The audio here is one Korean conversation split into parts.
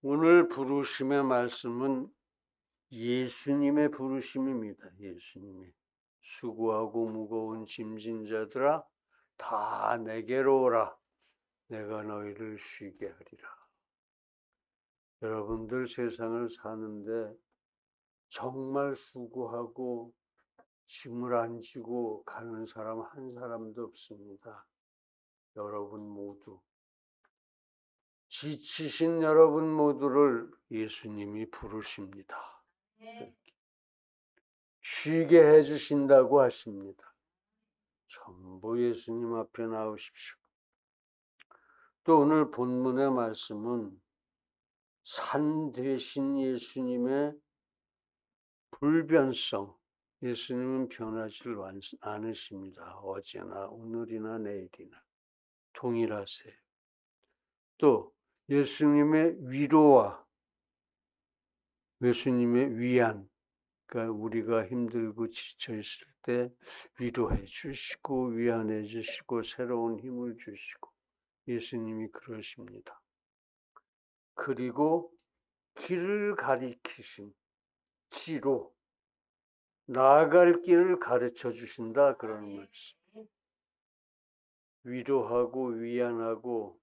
오늘 부르심의 말씀은 예수님의 부르심입니다. 예수님이 수고하고 무거운 짐진 자들아 다 내게로 오라. 내가 너희를 쉬게 하리라. 여러분들 세상을 사는데 정말 수고하고 짐을 안 지고 가는 사람 한 사람도 없습니다. 여러분 모두 지치신 여러분 모두를 예수님이 부르십니다. 쉬게 해주신다고 하십니다. 전부 예수님 앞에 나오십시오. 또 오늘 본문의 말씀은 산 되신 예수님의 불변성, 예수님은 변하지 않으십니다. 어제나 오늘이나 내일이나 동일하세요. 또 예수님의 위로와 예수님의 위안, 그러니까 우리가 힘들고 지쳐 있을 때 위로해 주시고 위안해 주시고 새로운 힘을 주시고 예수님이 그러십니다. 그리고 길을 가리키신 지로 나아갈 길을 가르쳐 주신다 그런 말씀. 위로하고 위안하고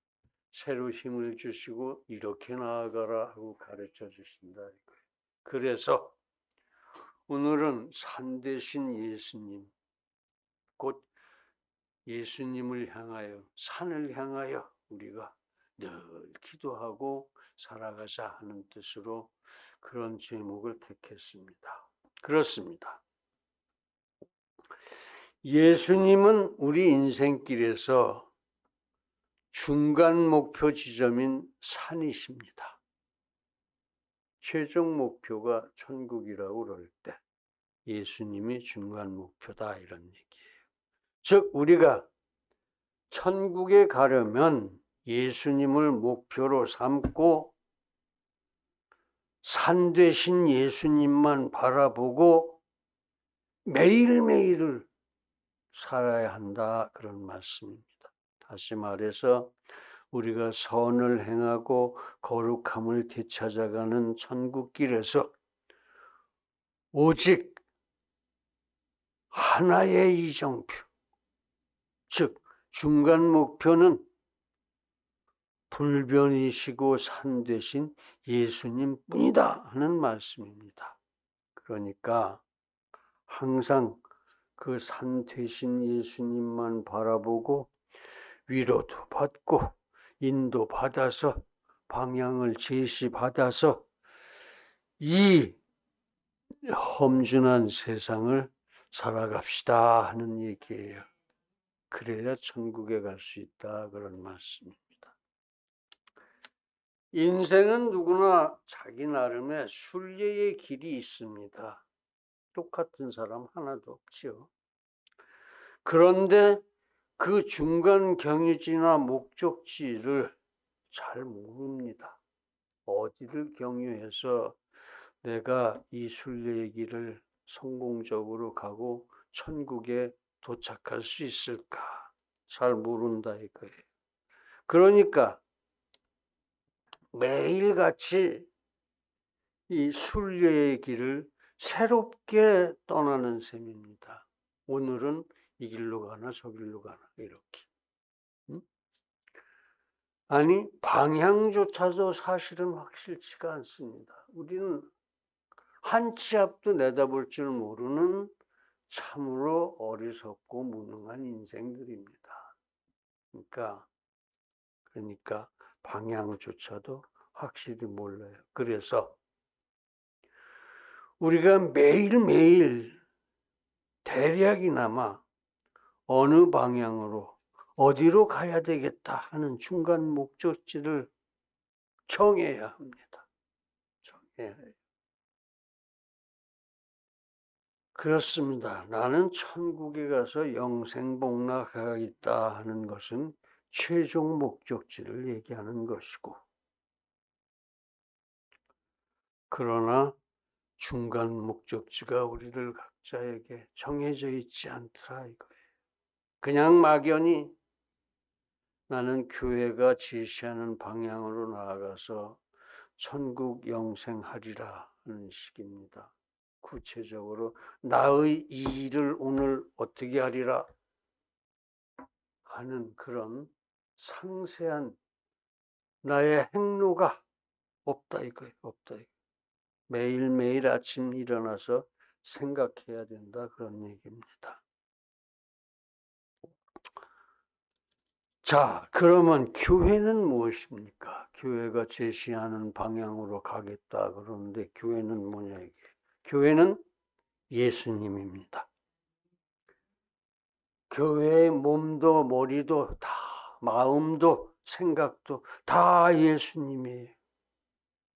새로 힘을 주시고 이렇게 나아가라 하고 가르쳐 주신다. 그래서 오늘은 산 되신 예수님, 곧 예수님을 향하여 산을 향하여 우리가 늘 기도하고 살아가자 하는 뜻으로 그런 제목을 택했습니다. 그렇습니다. 예수님은 우리 인생길에서 중간 목표 지점인 산이십니다. 최종 목표가 천국이라고 그럴 때 예수님이 중간 목표다 이런 얘기예요. 즉 우리가 천국에 가려면 예수님을 목표로 삼고 산 되신 예수님만 바라보고 매일매일을 살아야 한다 그런 말씀입니다. 다시 말해서 우리가 선을 행하고 거룩함을 되찾아가는 천국길에서 오직 하나의 이정표, 즉 중간 목표는 불변이시고 산 되신 예수님뿐이다 하는 말씀입니다. 그러니까 항상 그 산 되신 예수님만 바라보고 위로도 받고 인도받아서 방향을 제시받아서 이 험준한 세상을 살아갑시다 하는 얘기예요. 그래야 천국에 갈 수 있다 그런 말씀입니다. 인생은 누구나 자기 나름의 순례의 길이 있습니다. 똑같은 사람 하나도 없지요. 그런데 그 중간 경유지나 목적지를 잘 모릅니다. 어디를 경유해서 내가 이 순례의 길을 성공적으로 가고 천국에 도착할 수 있을까? 잘 모른다 이거예요. 그러니까 매일같이 이 순례의 길을 새롭게 떠나는 셈입니다. 오늘은 이 길로 가나 저 길로 가나 이렇게. 아니 방향조차도 사실은 확실치가 않습니다. 우리는 한 치 앞도 내다볼 줄 모르는 참으로 어리석고 무능한 인생들입니다. 그러니까 방향조차도 확실히 몰라요. 그래서 우리가 매일매일 대략이나마 어느 방향으로 어디로 가야 되겠다 하는 중간 목적지를 정해야 합니다. 정해야 해요. 그렇습니다. 나는 천국에 가서 영생복락하겠다 하는 것은 최종 목적지를 얘기하는 것이고, 그러나 중간 목적지가 우리들 각자에게 정해져 있지 않더라 이거예요. 그냥 막연히 나는 교회가 제시하는 방향으로 나아가서 천국 영생하리라 하는 식입니다. 구체적으로 나의 이 일을 오늘 어떻게 하리라 하는 그런 상세한 나의 행로가 없다 이거예요. 없다 이거예요. 매일매일 아침 일어나서 생각해야 된다 그런 얘기입니다. 자, 그러면 교회는 무엇입니까? 교회가 제시하는 방향으로 가겠다 그러는데 교회는 뭐냐 이게? 교회는 예수님입니다. 교회의 몸도 머리도 다 마음도 생각도 다 예수님이에요.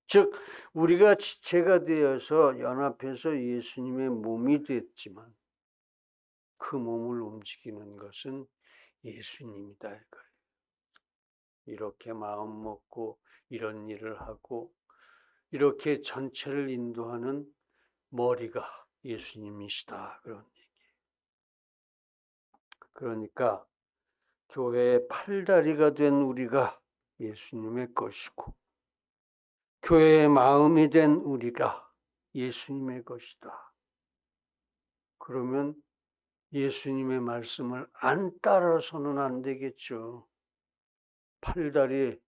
즉 우리가 지체가 되어서 연합해서 예수님의 몸이 됐지만 그 몸을 움직이는 것은 예수님이다 이거예요. 이렇게 마음 먹고 이런 일을 하고 이렇게 전체를 인도하는 머리가 예수님이시다 그런 얘기예요. 그러니까 교회의 팔다리가 된 우리가 예수님의 것이고 교회의 마음이 된 우리가 예수님의 것이다. 그러면 예수님의 말씀을 안 따라서는 안 되겠죠. 팔다리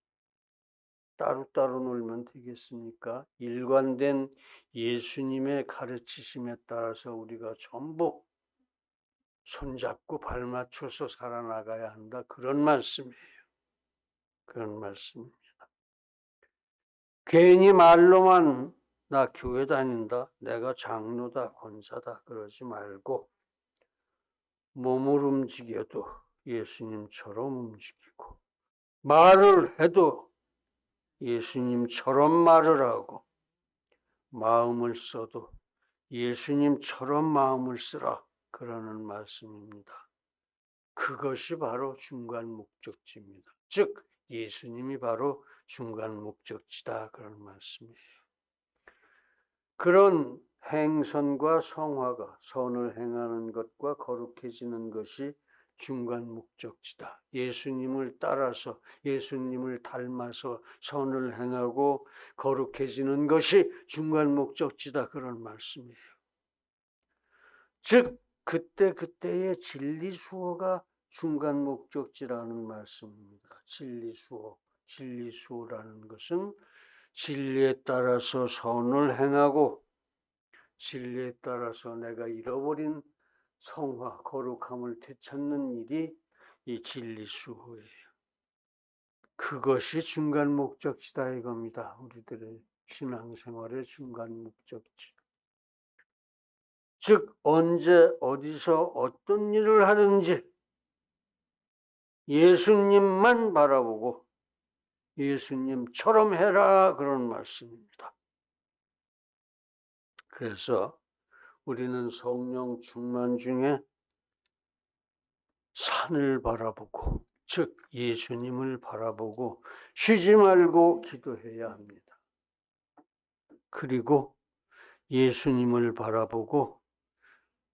따로따로 놀면 되겠습니까? 일관된 예수님의 가르치심에 따라서 우리가 전부 손잡고 발 맞춰서 살아나가야 한다. 그런 말씀이에요. 그런 말씀입니다. 괜히 말로만 나 교회 다닌다, 내가 장로다, 권사다 그러지 말고 몸을 움직여도 예수님처럼 움직이고 말을 해도 예수님처럼 말을 하고 마음을 써도 예수님처럼 마음을 쓰라 그러는 말씀입니다. 그것이 바로 중간 목적지입니다. 즉 예수님이 바로 중간 목적지다 그런 말씀이에요. 그런 행선과 성화가 선을 행하는 것과 거룩해지는 것이 중간 목적지다. 예수님을 따라서 예수님을 닮아서 선을 행하고 거룩해지는 것이 중간 목적지다 그런 말씀이에요. 즉 그때그때의 진리수호가 중간 목적지라는 말씀입니다. 진리수호라는 것은 진리에 따라서 선을 행하고 진리에 따라서 내가 잃어버린 성화, 거룩함을 되찾는 일이 이 진리수호예요. 그것이 중간 목적지다 이겁니다. 우리들의 신앙생활의 중간 목적지. 즉 언제 어디서 어떤 일을 하든지 예수님만 바라보고 예수님처럼 해라 그런 말씀입니다. 그래서 우리는 성령 충만 중에 산을 바라보고 즉 예수님을 바라보고 쉬지 말고 기도해야 합니다. 그리고 예수님을 바라보고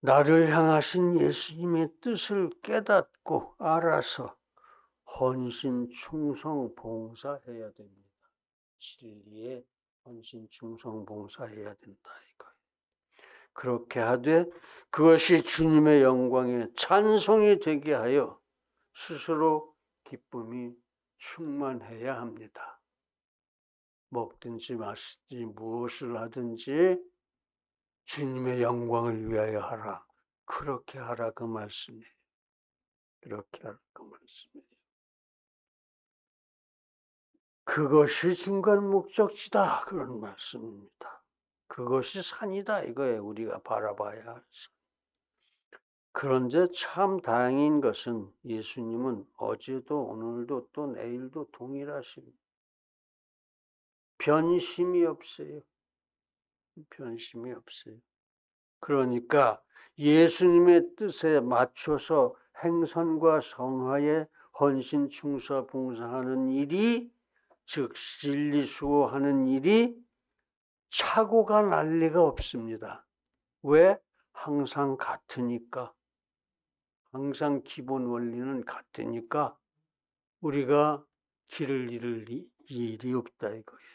나를 향하신 예수님의 뜻을 깨닫고 알아서 헌신, 충성, 봉사해야 됩니다. 진리에 헌신, 충성, 봉사해야 된다 이거예요. 그렇게 하되 그것이 주님의 영광에 찬송이 되게 하여 스스로 기쁨이 충만해야 합니다. 먹든지 마시든지 무엇을 하든지 주님의 영광을 위하여 하라. 그렇게 하라 그 말씀이에요. 그렇게 하라 그 말씀이에요. 그것이 중간 목적지다 그런 말씀입니다. 그것이 산이다 이거예요. 우리가 바라봐야 할 산. 그런데 참 다행인 것은 예수님은 어제도 오늘도 또 내일도 동일하십니다. 변심이 없어요. 변심이 없어요. 그러니까 예수님의 뜻에 맞춰서 행선과 성화에 헌신, 충성, 봉사하는 일이 즉 진리수호하는 일이 착오가 날 리가 없습니다. 왜? 항상 같으니까. 항상 기본 원리는 같으니까 우리가 길을 잃을 일이 없다 이거예요.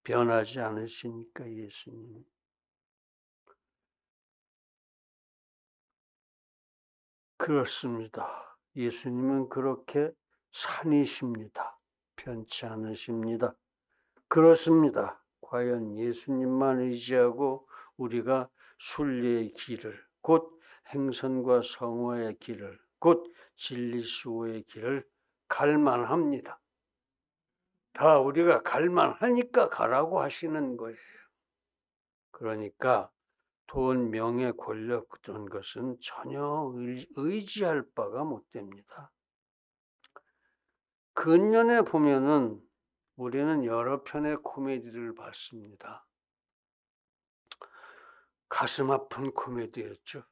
변하지 않으시니까 예수님. 그렇습니다. 예수님은 그렇게 산이십니다. 변치 않으십니다. 그렇습니다. 과연 예수님만 의지하고 우리가 순리의 길을, 곧 행선과 성화의 길을, 곧 진리 수호의 길을 갈만합니다. 다 우리가 갈만하니까 가라고 하시는 거예요. 그러니까 돈, 명예, 권력 그런 것은 전혀 의지할 바가 못 됩니다. 근년에 보면은 우리는 여러 편의 코미디를 봤습니다. 가슴 아픈 코미디였죠.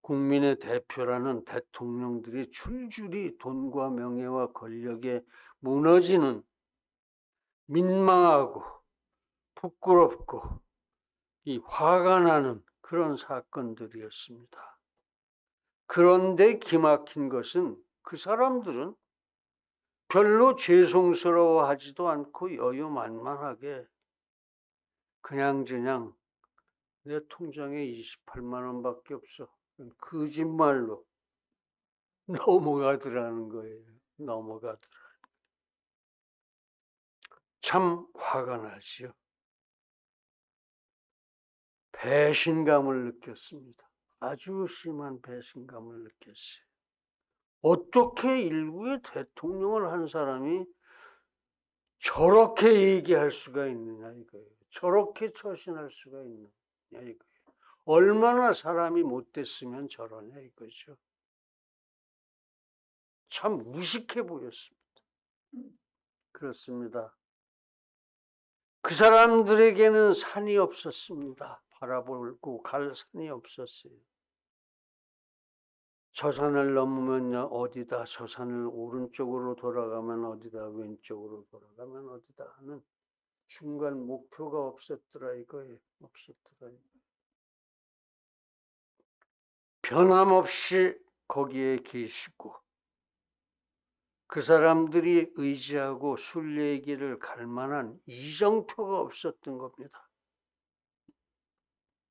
국민의 대표라는 대통령들이 줄줄이 돈과 명예와 권력에 무너지는, 민망하고 부끄럽고 이 화가 나는 그런 사건들이었습니다. 그런데 기막힌 것은 그 사람들은 별로 죄송스러워하지도 않고 여유만만하게 그냥저냥 내 통장에 28만 원밖에 없어. 거짓말로 넘어가더라는 거예요. 넘어가더라. 참 화가 나지요. 배신감을 느꼈습니다. 아주 심한 배신감을 느꼈어요. 어떻게 일부의 대통령을 한 사람이 저렇게 얘기할 수가 있느냐 이거예요. 저렇게 처신할 수가 있느냐 이거예요. 얼마나 사람이 못됐으면 저러냐 이거죠. 참 무식해 보였습니다. 그렇습니다. 그 사람들에게는 산이 없었습니다. 바라보고 갈 산이 없었어요. 저 산을 넘으면 어디다, 저 산을 오른쪽으로 돌아가면 어디다, 왼쪽으로 돌아가면 어디다 하는 중간 목표가 없었더라 이거예요. 없었더라. 변함없이 거기에 계시고 그 사람들이 의지하고 순례의 길을 갈 만한 이정표가 없었던 겁니다.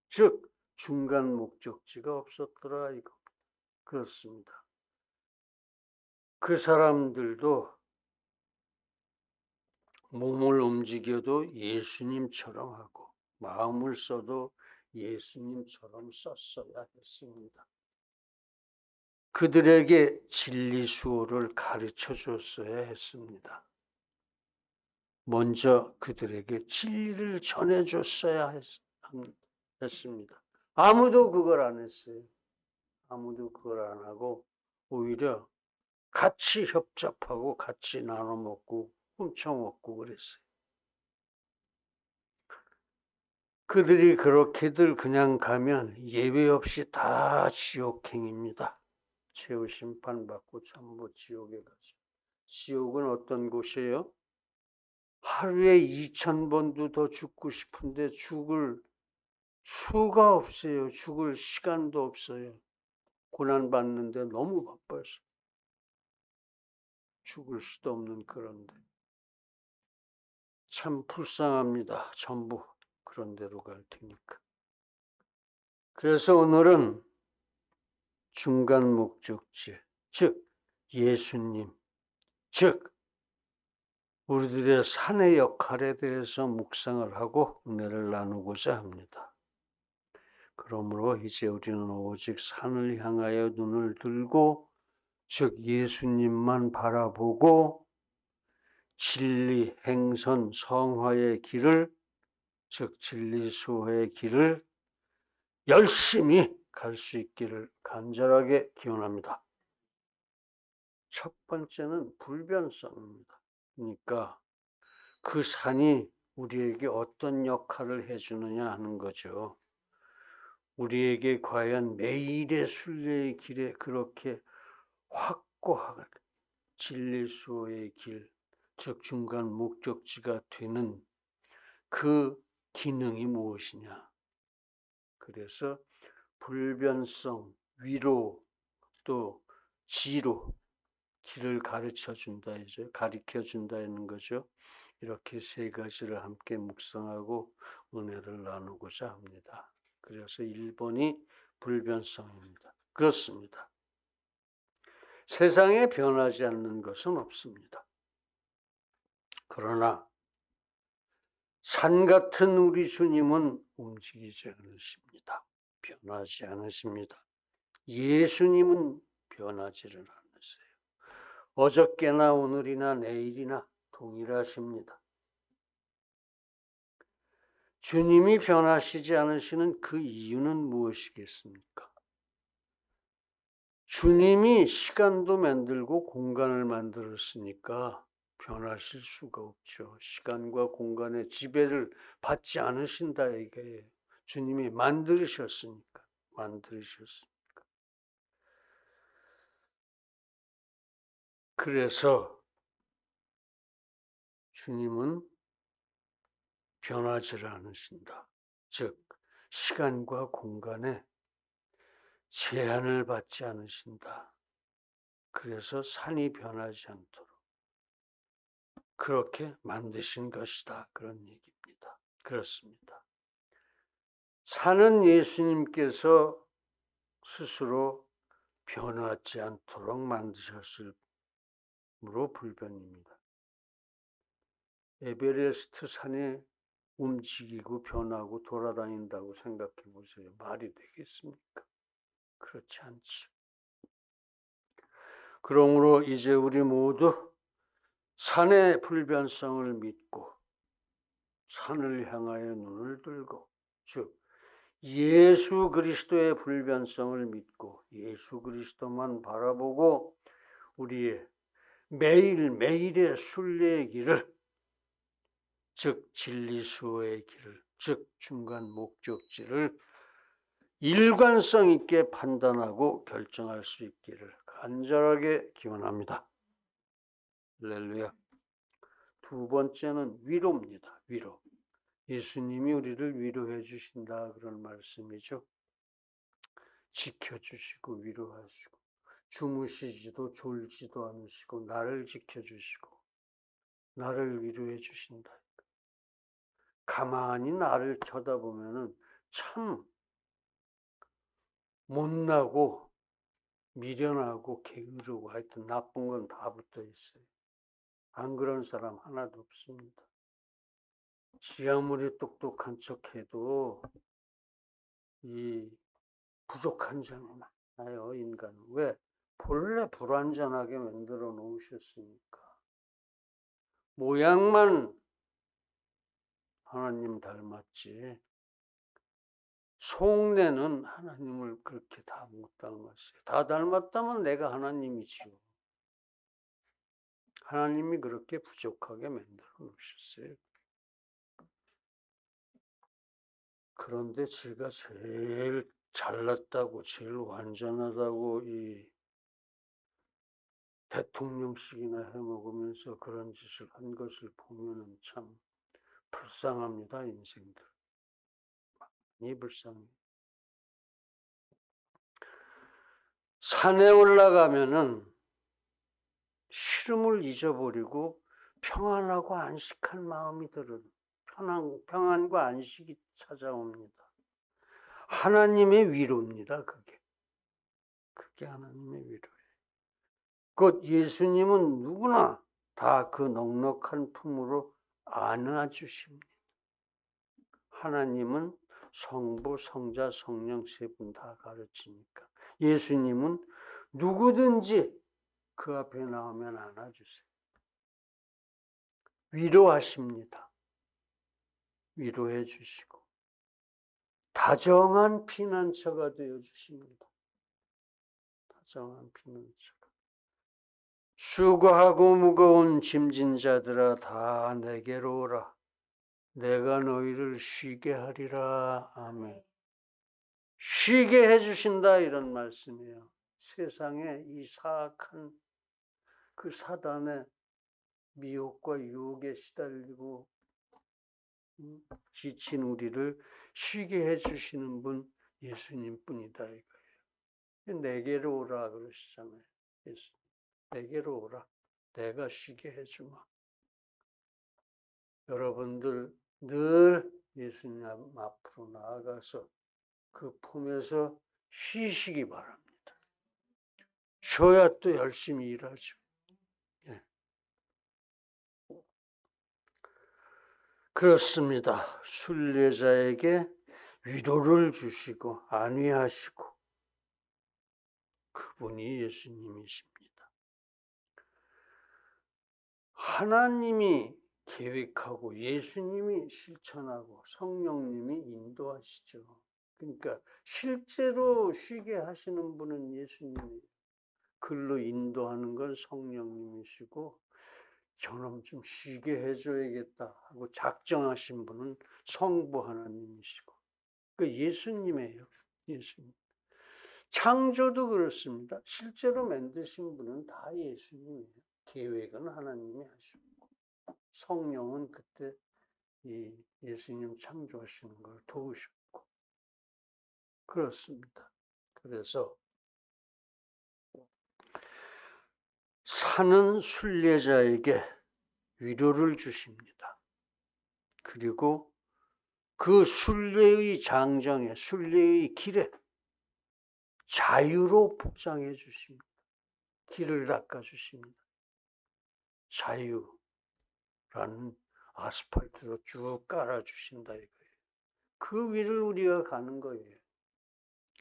즉 중간 목적지가 없었더라 이거. 그렇습니다. 그 사람들도 몸을 움직여도 예수님처럼 하고 마음을 써도 예수님처럼 썼어야 했습니다. 그들에게 진리 수호를 가르쳐 줬어야 했습니다. 먼저 그들에게 진리를 전해 줬어야 했습니다. 아무도 그걸 안 했어요. 아무도 그걸 안 하고 오히려 같이 협잡하고 같이 나눠 먹고 훔쳐 먹고 그랬어요. 그들이 그렇게들 그냥 가면 예외 없이 다 지옥행입니다. 최후 심판받고 전부 지옥에 가죠. 지옥은 어떤 곳이에요? 하루에 2000번도 더 죽고 싶은데 죽을 수가 없어요. 죽을 시간도 없어요. 고난받는데 너무 바빠서 죽을 수도 없는 그런데 참 불쌍합니다. 전부 그런 데로 갈 테니까. 그래서 오늘은 중간 목적지, 즉 예수님, 즉 우리들의 산의 역할에 대해서 묵상을 하고 은혜를 나누고자 합니다. 그러므로 이제 우리는 오직 산을 향하여 눈을 들고 즉 예수님만 바라보고 진리, 행선, 성화의 길을 즉 진리 수호의 길을 열심히 갈 수 있기를 간절하게 기원합니다. 첫 번째는 불변성입니다. 그러니까 그 산이 우리에게 어떤 역할을 해주느냐 하는 거죠. 우리에게 과연 매일의 순례의 길에 그렇게 확고하게 진리 수호의 길, 즉 중간 목적지가 되는 그 기능이 무엇이냐. 그래서 불변성, 위로, 또 지로, 길을 가르쳐 준다 이죠. 가르쳐 준다는 거죠. 이렇게 세 가지를 함께 묵상하고 은혜를 나누고자 합니다. 그래서 1번이 불변성입니다. 그렇습니다. 세상에 변하지 않는 것은 없습니다. 그러나 산 같은 우리 주님은 움직이지 않으십니다. 변하지 않으십니다. 예수님은 변하지를 않으세요. 어저께나 오늘이나 내일이나 동일하십니다. 주님이 변하시지 않으시는 그 이유는 무엇이겠습니까? 주님이 시간도 만들고 공간을 만들었으니까 변하실 수가 없죠. 시간과 공간의 지배를 받지 않으신다 이게 주님이 만드셨으니까. 그래서 주님은 변하지 않으신다. 즉 시간과 공간에 제한을 받지 않으신다. 그래서 산이 변하지 않도록 그렇게 만드신 것이다. 그런 얘기입니다. 그렇습니다. 산은 예수님께서 스스로 변하지 않도록 만드셨으므로 불변입니다. 에베레스트 산에 움직이고 변하고 돌아다닌다고 생각해 보세요. 말이 되겠습니까? 그렇지 않지. 그러므로 이제 우리 모두 산의 불변성을 믿고 산을 향하여 눈을 들고 즉 예수 그리스도의 불변성을 믿고 예수 그리스도만 바라보고 우리의 매일매일의 순례의 길을 즉 진리수호의 길을 즉 중간 목적지를 일관성 있게 판단하고 결정할 수 있기를 간절하게 기원합니다. 할렐루야. 두 번째는 위로입니다. 위로. 예수님이 우리를 위로해 주신다 그런 말씀이죠. 지켜주시고 위로하시고 주무시지도 졸지도 않으시고 나를 지켜주시고 나를 위로해 주신다. 가만히 나를 쳐다보면은 참 못나고 미련하고 게으르고 하여튼 나쁜 건 다 붙어 있어요. 안 그런 사람 하나도 없습니다. 지 아무리 똑똑한 척해도 이 부족한 점이 많아요. 인간은. 왜? 본래 불완전하게 만들어 놓으셨으니까. 모양만 하나님 닮았지 속내는 하나님을 그렇게 다 못 닮았어요. 다 닮았다면 내가 하나님이지요. 하나님이 그렇게 부족하게 만들어 놓으셨어요. 그런데 제가 제일 잘났다고 제일 완전하다고 이 대통령식이나 해먹으면서 그런 짓을 한 것을 보면은 참 불쌍합니다. 인생들 많이 불쌍해요. 산에 올라가면은 시름을 잊어버리고 평안하고 안식한 마음이 들은 평안과 안식이 찾아옵니다. 하나님의 위로입니다. 그게 하나님의 위로예요. 곧 예수님은 누구나 다 그 넉넉한 품으로 안아주십니다. 하나님은 성부, 성자, 성령 세 분 다 가르치니까 예수님은 누구든지 그 앞에 나오면 안아주세요. 위로하십니다. 위로해 주시고 다정한 피난처가 되어 주십니다. 다정한 피난처가. 수고하고 무거운 짐진 자들아 다 내게로 오라. 내가 너희를 쉬게 하리라. 아멘. 쉬게 해주신다 이런 말씀이에요. 세상에 이 사악한 그 사단의 미혹과 유혹에 시달리고 지친 우리를 쉬게 해주시는 분 예수님 뿐이다 이거예요. 내게로 오라 그러시잖아요. 예수님. 내게로 오라. 내가 쉬게 해주마. 여러분들 늘 예수님 앞으로 나아가서 그 품에서 쉬시기 바랍니다. 쉬어야 또 열심히 일하죠. 예. 그렇습니다. 순례자에게 위로를 주시고 안위하시고 그분이 예수님이십니다. 하나님이 계획하고 예수님이 실천하고 성령님이 인도하시죠. 그러니까 실제로 쉬게 하시는 분은 예수님이에요. 글로 인도하는 건 성령님이시고 저놈 좀 쉬게 해줘야겠다 하고 작정하신 분은 성부 하나님이시고 그 예수님이에요. 예수님. 창조도 그렇습니다. 실제로 만드신 분은 다 예수님이에요. 계획은 하나님이 하시고 성령은 그때 이 예수님 창조하시는 걸 도우셨고 그렇습니다. 그래서 사는 순례자에게 위로를 주십니다. 그리고 그 순례의 장정에 순례의 길에 자유로 복장해 주십니다. 길을 닦아 주십니다. 자유라는 아스팔트로 쭉 깔아 주신다 이거예요. 그 위를 우리가 가는 거예요.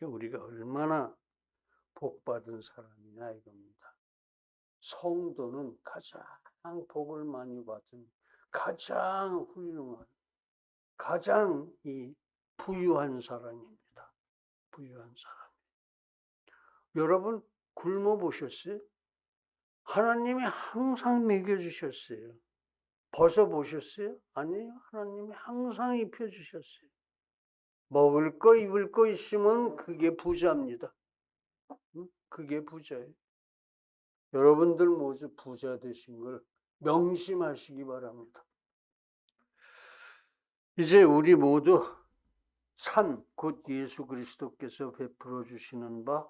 우리가 얼마나 복받은 사람이냐 이겁니다. 성도는 가장 복을 많이 받은 가장 훌륭한 가장 부유한 사람입니다. 부유한 사람. 여러분 굶어 보셨어요? 하나님이 항상 먹여주셨어요. 벗어보셨어요? 아니요. 하나님이 항상 입혀주셨어요. 먹을 거 입을 거 있으면 그게 부자입니다. 그게 부자예요. 여러분들 모두 부자 되신 걸 명심하시기 바랍니다. 이제 우리 모두 산, 곧 예수 그리스도께서 베풀어 주시는 바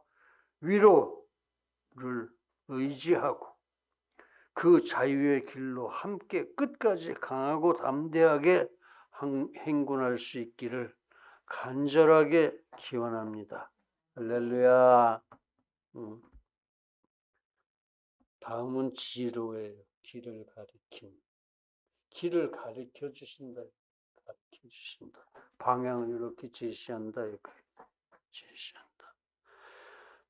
위로를 의지하고 그 자유의 길로 함께 끝까지 강하고 담대하게 행군할 수 있기를 간절하게 기원합니다. 할렐루야. 다음은 지로예요. 길을 가리킴. 길을 가르쳐 주신다. 가르쳐 주신다. 방향을 이렇게 제시한다. 제시한다.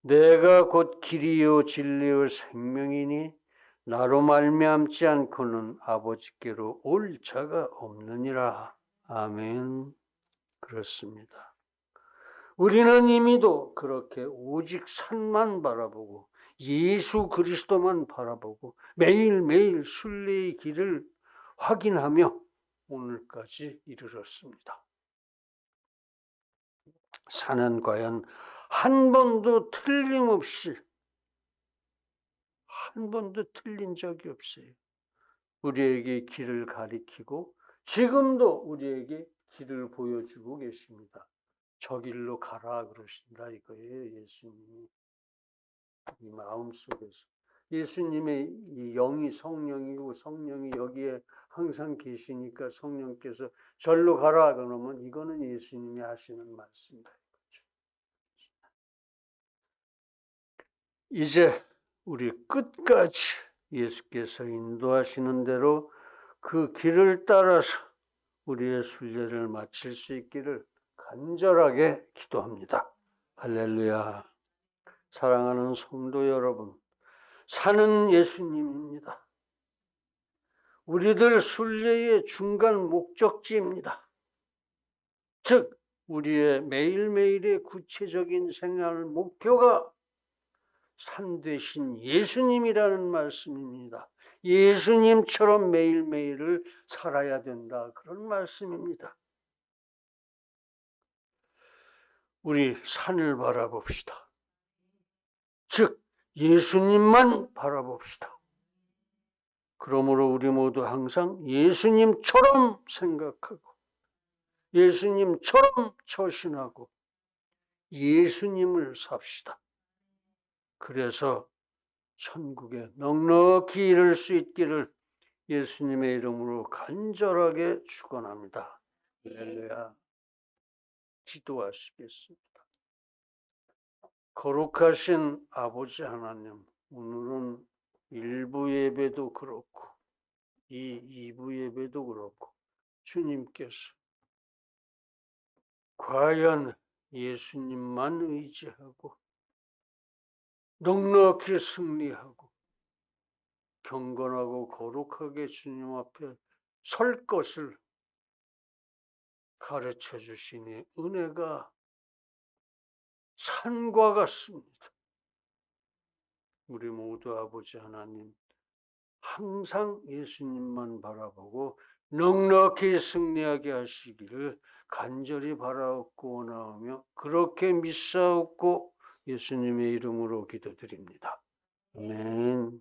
내가 곧 길이요 진리요 생명이니 나로 말미암지 않고는 아버지께로 올 자가 없느니라. 아멘. 그렇습니다. 우리는 이미도 그렇게 오직 산만 바라보고 예수 그리스도만 바라보고 매일매일 순례의 길을 확인하며 오늘까지 이르렀습니다. 산은 과연 한 번도 틀림없이 한 번도 틀린 적이 없어요. 우리에게 길을 가리키고 지금도 우리에게 길을 보여주고 계십니다. 저 길로 가라 그러신다 이거예요. 예수님이 이 마음속에서 예수님의 이 영이 성령이고 성령이 여기에 항상 계시니까 성령께서 절로 가라 그러면 이거는 예수님이 하시는 말씀이다. 이제 우리 끝까지 예수께서 인도하시는 대로 그 길을 따라서 우리의 순례를 마칠 수 있기를 간절하게 기도합니다. 할렐루야. 사랑하는 성도 여러분, 산은 예수님입니다. 우리들 순례의 중간 목적지입니다. 즉 우리의 매일매일의 구체적인 생활 목표가 산 되신 예수님이라는 말씀입니다. 예수님처럼 매일매일을 살아야 된다. 그런 말씀입니다. 우리 산을 바라봅시다. 즉 예수님만 바라봅시다. 그러므로 우리 모두 항상 예수님처럼 생각하고 예수님처럼 처신하고 예수님을 삽시다. 그래서 천국에 넉넉히 이를 수 있기를 예수님의 이름으로 간절하게 축원합니다. 할렐루야. 기도하시겠습니다. 거룩하신 아버지 하나님, 오늘은 1부 예배도 그렇고 이 2부 예배도 그렇고 주님께서 과연 예수님만 의지하고 넉넉히 승리하고 경건하고 거룩하게 주님 앞에 설 것을 가르쳐 주시니 은혜가 산과 같습니다. 우리 모두 아버지 하나님, 항상 예수님만 바라보고 넉넉히 승리하게 하시기를 간절히 바라옵고 원하오며 그렇게 믿사옵고 예수님의 이름으로 기도드립니다. 아멘.